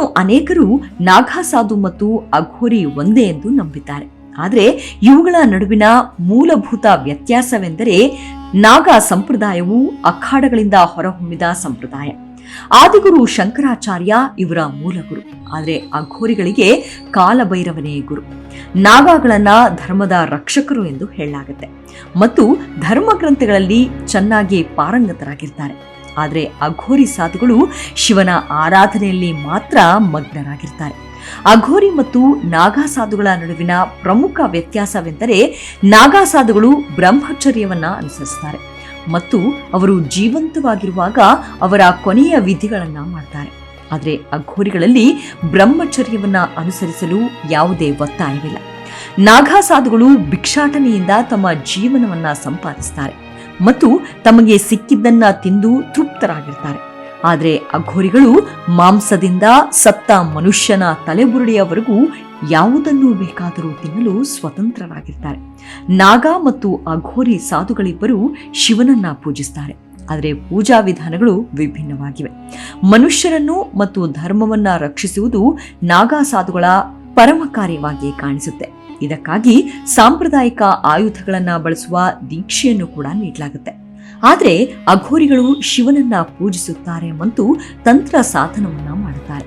ಅನೇಕರು ನಾಗಾಸಾಧು ಮತ್ತು ಅಘೋರಿ ಒಂದೇ ಎಂದು ನಂಬಿದ್ದಾರೆ. ಆದರೆ ಇವುಗಳ ನಡುವಿನ ಮೂಲಭೂತ ವ್ಯತ್ಯಾಸವೆಂದರೆ ನಾಗಾ ಸಂಪ್ರದಾಯವು ಅಖಾಡಗಳಿಂದ ಹೊರಹೊಮ್ಮಿದ ಸಂಪ್ರದಾಯ. ಆದಿಗುರು ಶಂಕರಾಚಾರ್ಯ ಇವರ ಮೂಲ ಗುರು. ಆದರೆ ಅಘೋರಿಗಳಿಗೆ ಕಾಲಭೈರವನೇ ಗುರು. ನಾಗಾಗಳನ್ನ ಧರ್ಮದ ರಕ್ಷಕರು ಎಂದು ಹೇಳಲಾಗುತ್ತೆ ಮತ್ತು ಧರ್ಮ ಗ್ರಂಥಗಳಲ್ಲಿ ಚೆನ್ನಾಗಿ ಪಾರಂಗತರಾಗಿರ್ತಾರೆ. ಆದರೆ ಅಘೋರಿ ಸಾಧುಗಳು ಶಿವನ ಆರಾಧನೆಯಲ್ಲಿ ಮಾತ್ರ ಮಗ್ನರಾಗಿರ್ತಾರೆ. ಅಘೋರಿ ಮತ್ತು ನಾಗಾ ಸಾಧುಗಳ ನಡುವಿನ ಪ್ರಮುಖ ವ್ಯತ್ಯಾಸವೆಂದರೆ ನಾಗಾ ಸಾಧುಗಳು ಬ್ರಹ್ಮಚರ್ಯವನ್ನ ಅನುಸರಿಸುತ್ತಾರೆ ಮತ್ತು ಅವರು ಜೀವಂತವಾಗಿರುವಾಗ ಅವರ ಕೊನೆಯ ವಿಧಿಗಳನ್ನ ಮಾಡ್ತಾರೆ. ಆದರೆ ಅಘೋರಿಗಳಲ್ಲಿ ಬ್ರಹ್ಮಚರ್ಯವನ್ನ ಅನುಸರಿಸಲು ಯಾವುದೇ ಒತ್ತಾಯವಿಲ್ಲ. ನಾಗಾ ಸಾಧುಗಳು ಭಿಕ್ಷಾಟನೆಯಿಂದ ತಮ್ಮ ಜೀವನವನ್ನ ಸಂಪಾದಿಸುತ್ತಾರೆ ಮತ್ತು ತಮಗೆ ಸಿಕ್ಕಿದ್ದನ್ನ ತಿಂದು ತೃಪ್ತರಾಗಿರ್ತಾರೆ. ಆದರೆ ಅಘೋರಿಗಳು ಮಾಂಸದಿಂದ ಸತ್ತ ಮನುಷ್ಯನ ತಲೆಬುರುಡೆಯವರೆಗೂ ಯಾವುದನ್ನು ಬೇಕಾದರೂ ತಿನ್ನಲು ಸ್ವತಂತ್ರರಾಗಿರ್ತಾರೆ. ನಾಗಾ ಮತ್ತು ಅಘೋರಿ ಸಾಧುಗಳಿಬ್ಬರು ಶಿವನನ್ನ ಪೂಜಿಸ್ತಾರೆ. ಆದರೆ ಪೂಜಾ ವಿಧಾನಗಳು ವಿಭಿನ್ನವಾಗಿವೆ. ಮನುಷ್ಯರನ್ನು ಮತ್ತು ಧರ್ಮವನ್ನ ರಕ್ಷಿಸುವುದು ನಾಗಾ ಸಾಧುಗಳ ಪರಮ ಕಾರ್ಯವಾಗಿ ಕಾಣಿಸುತ್ತೆ. ಇದಕ್ಕಾಗಿ ಸಾಂಪ್ರದಾಯಿಕ ಆಯುಧಗಳನ್ನ ಬಳಸುವ ದೀಕ್ಷೆಯನ್ನು ಕೂಡ ನೀಡಲಾಗುತ್ತೆ. ಆದರೆ ಅಘೋರಿಗಳು ಶಿವನನ್ನ ಪೂಜಿಸುತ್ತಾರೆ ಮತ್ತು ತಂತ್ರ ಸಾಧನವನ್ನ ಮಾಡುತ್ತಾರೆ.